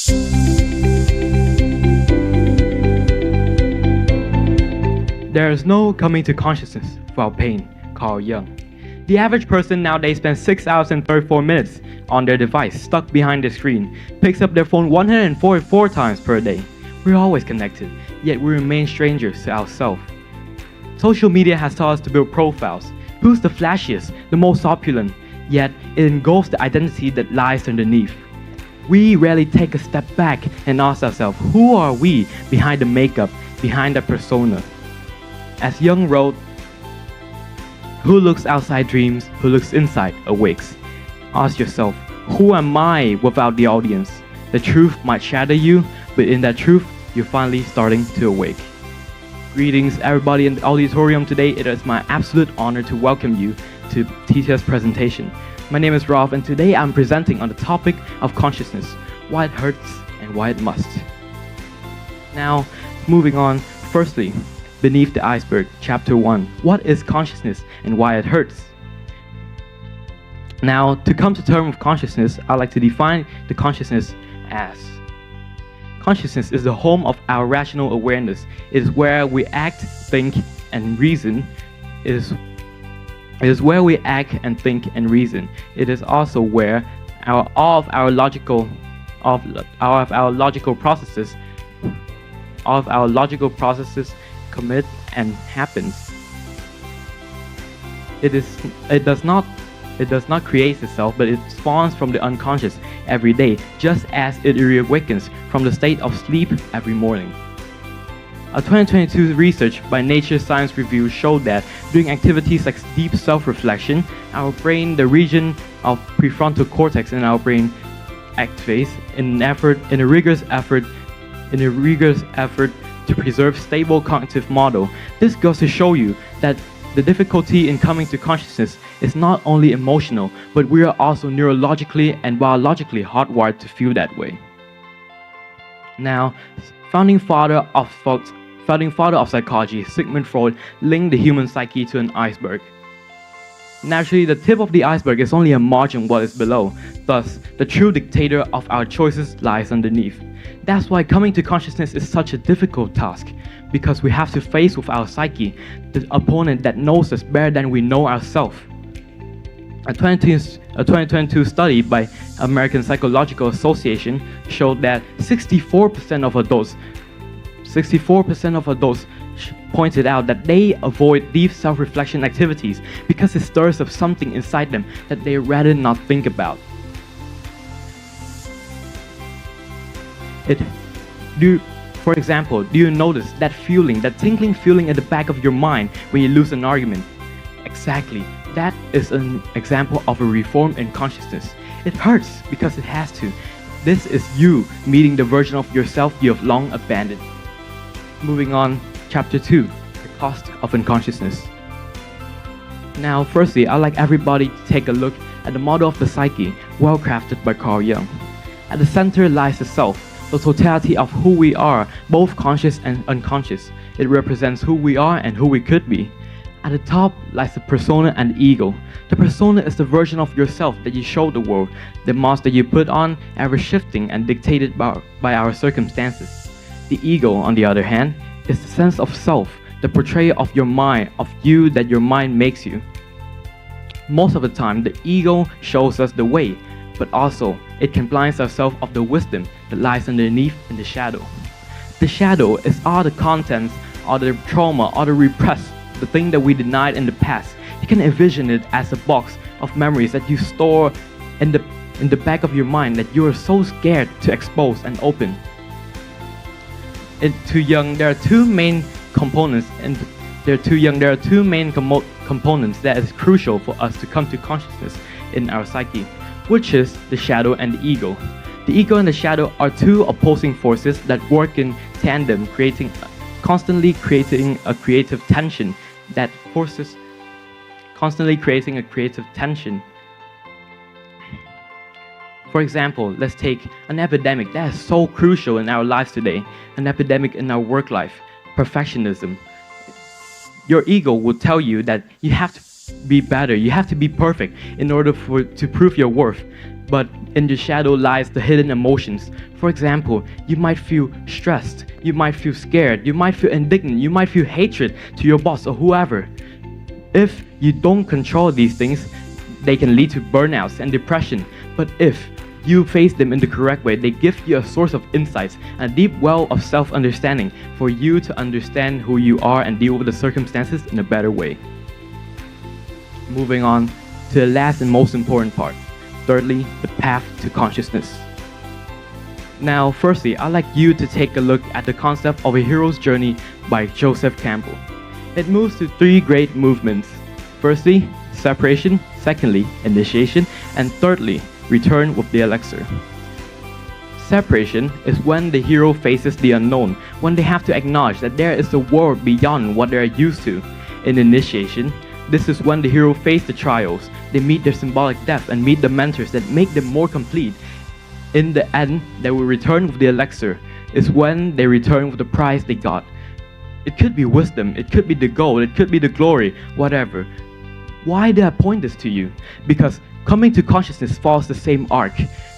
There is no coming to consciousness without pain, Carl Jung. The average person nowadays spends 6 hours and 34 minutes on their device, stuck behind the screen, picks up their phone 144 times per day. We're always connected, yet we remain strangers to ourselves. Social media has taught us to build profiles. Who's the flashiest, the most opulent, yet it engulfs the identity that lies underneath. We rarely take a step back and ask ourselves, who are we behind the makeup, behind the persona? As Jung wrote, who looks outside dreams, who looks inside awakes. Ask yourself, who am I without the audience? The truth might shatter you, but in that truth, you're finally starting to awake. Greetings everybody in the auditorium today. It is my absolute honor to welcome you to TTS presentation. My name is Rolf and today I'm presenting on the topic of consciousness, why it hurts and why it must. Now, moving on, firstly, Beneath the Iceberg, Chapter 1. What is consciousness and why it hurts? Now, to come to terms with consciousness, I like to define the consciousness as consciousness is the home of our rational awareness. It is where we act, think, and reason. It is where we act and think and reason. It is also where all of our logical processes commit and happens. It does not create itself, but it spawns from the unconscious every day, just as it reawakens from the state of sleep every morning. A 2022 research by Nature Science Review showed that during activities like deep self-reflection, our brain, the region of prefrontal cortex in our brain, activates in a rigorous effort to preserve stable cognitive model. This goes to show you that the difficulty in coming to consciousnness is not only emotional, but we are also neurologically and biologically hardwired to feel that way. Now, founding father of psychology, Sigmund Freud, linked the human psyche to an iceberg. Naturally, the tip of the iceberg is only a margin what is below. Thus, the true dictator of our choices lies underneath. That's why coming to consciousness is such a difficult task, because we have to face with our psyche, the opponent that knows us better than we know ourselves. A 2022 study by American Psychological Association showed that 64% of adults pointed out that they avoid deep self-reflection activities because it stirs up something inside them that they rather not think about. For example, do you notice that feeling, that tingling feeling at the back of your mind when you lose an argument? Exactly, that is an example of a reform in consciousness. It hurts because it has to. This is you meeting the version of yourself you have long abandoned. Moving on, Chapter 2, the cost of unconsciousness. Now, firstly, I'd like everybody to take a look at the model of the psyche, well crafted by Carl Jung. At the center lies the self, the totality of who we are, both conscious and unconscious. It represents who we are and who we could be. At the top lies the persona and the ego. The persona is the version of yourself that you show the world, the mask that you put on, ever shifting and dictated by our circumstances. The ego, on the other hand, is the sense of self, the portrayal of your mind, of you that your mind makes you. Most of the time, the ego shows us the way, but also it can blind ourselves of the wisdom that lies underneath in the shadow. The shadow is all the contents, all the trauma, all the repressed, the thing that we denied in the past. You can envision it as a box of memories that you store in the back of your mind that you are so scared to expose and open. Too young, there are two main components, components that is crucial for us to come to consciousness in our psyche, which is the shadow and the ego. The ego and the shadow are two opposing forces that work in tandem, constantly creating a creative tension. For example, let's take an epidemic that is so crucial in our lives today, an epidemic in our work life, perfectionism. Your ego will tell you that you have to be better, you have to be perfect in order to prove your worth. But in the shadow lies the hidden emotions. For example, you might feel stressed, you might feel scared, you might feel indignant, you might feel hatred to your boss or whoever. If you don't control these things, they can lead to burnouts and depression. But if you face them in the correct way, they give you a source of insights and a deep well of self-understanding for you to understand who you are and deal with the circumstances in a better way. Moving on to the last and most important part. Thirdly, the path to consciousness. Now, firstly, I'd like you to take a look at the concept of a hero's journey by Joseph Campbell. It moves to three great movements. Firstly, separation. Secondly, initiation. And thirdly, return with the elixir. Separation is when the hero faces the unknown, when they have to acknowledge that there is a world beyond what they are used to. In initiation, this is when the hero faces the trials, they meet their symbolic death and meet the mentors that make them more complete. In the end, they will return with the elixir, is when they return with the prize they got. It could be wisdom, it could be the gold, it could be the glory, whatever. Why did I point this to you? Because coming to consciousness follows the same arc.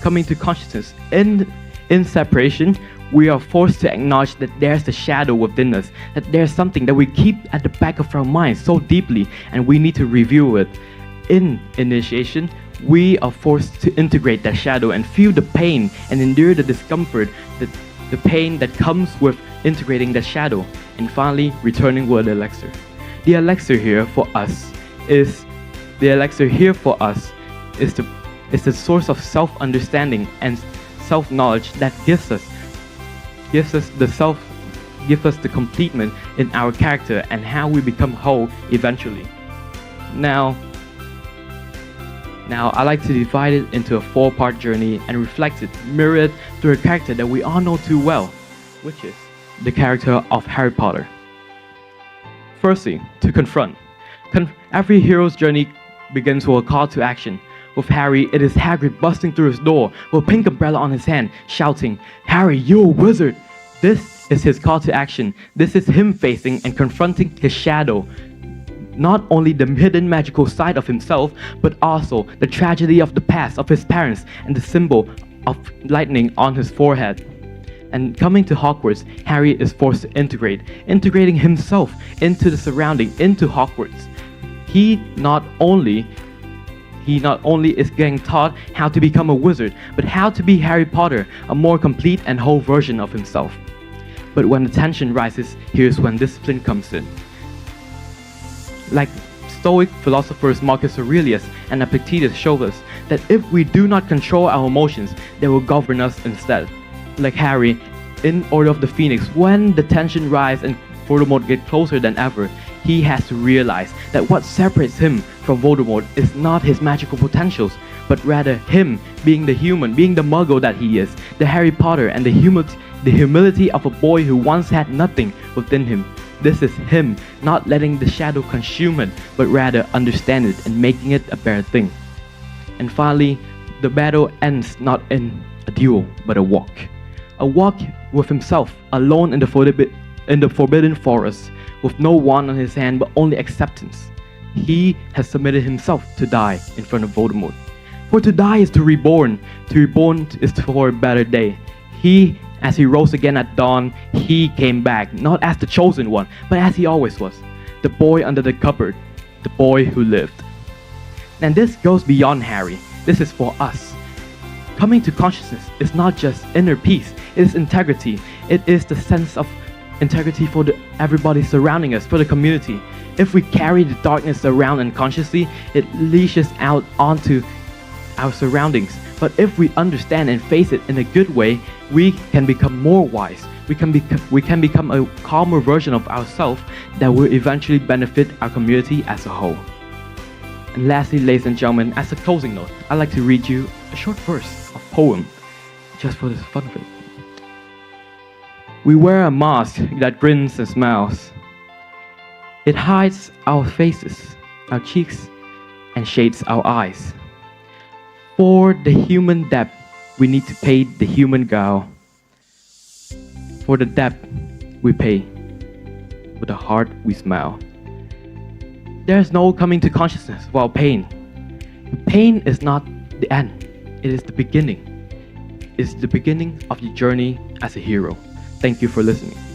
Coming to consciousness in separation, we are forced to acknowledge that there's the shadow within us, that there's something that we keep at the back of our minds so deeply, and we need to review it. In initiation, we are forced to integrate that shadow and feel the pain and endure the discomfort, the pain that comes with integrating that shadow, and finally returning with the elixir. The elixir here for us is the source of self-understanding and self-knowledge that gives us the completement in our character and how we become whole eventually. Now I like to divide it into a 4-part journey and reflect it, mirror it through a character that we all know too well, which is the character of Harry Potter. Firstly, to confront. Every hero's journey begins with a call to action. With Harry, it is Hagrid busting through his door with a pink umbrella on his hand, shouting, "Harry, you're a wizard!" This is his call to action. This is him facing and confronting his shadow. Not only the hidden magical side of himself, but also the tragedy of the past of his parents and the symbol of lightning on his forehead. And coming to Hogwarts, Harry is forced to integrating himself into the surrounding, into Hogwarts. He not only is getting taught how to become a wizard, but how to be Harry Potter, a more complete and whole version of himself. But when the tension rises, here's when discipline comes in. Like Stoic philosophers Marcus Aurelius and Epictetus show us that if we do not control our emotions, they will govern us instead. Like Harry, in Order of the Phoenix, when the tension rises and Voldemort gets closer than ever, he has to realize that what separates him from Voldemort is not his magical potentials, but rather him being the human, being the muggle that he is, the Harry Potter, and the humility of a boy who once had nothing within him. This is him not letting the shadow consume it, but rather understand it and making it a better thing. And finally, the battle ends not in a duel, but a walk. A walk with himself, alone in the forbidden forest, with no wand on his hand but only acceptance. He has submitted himself to die in front of Voldemort. For to die is to reborn. To reborn is for a better day. As he rose again at dawn, he came back, not as the chosen one, but as he always was. The boy under the cupboard, the boy who lived. And this goes beyond Harry. This is for us. Coming to consciousness is not just inner peace, it is integrity. It is the sense of integrity for everybody surrounding us, for the community. If we carry the darkness around unconsciously, it leashes out onto our surroundings. But if we understand and face it in a good way, we can become more wise. We can become a calmer version of ourselves that will eventually benefit our community as a whole. And lastly, ladies and gentlemen, as a closing note, I'd like to read you a short verse of poem, just for the fun of it. We wear a mask that grins and smiles. It hides our faces, our cheeks, and shades our eyes. For the human debt, we need to pay the human guile. For the debt we pay, with a heart we smile. There's no coming to consciousness without pain. Pain is not the end. it is the beginning. It's the beginning of your journey as a hero. Thank you for listening.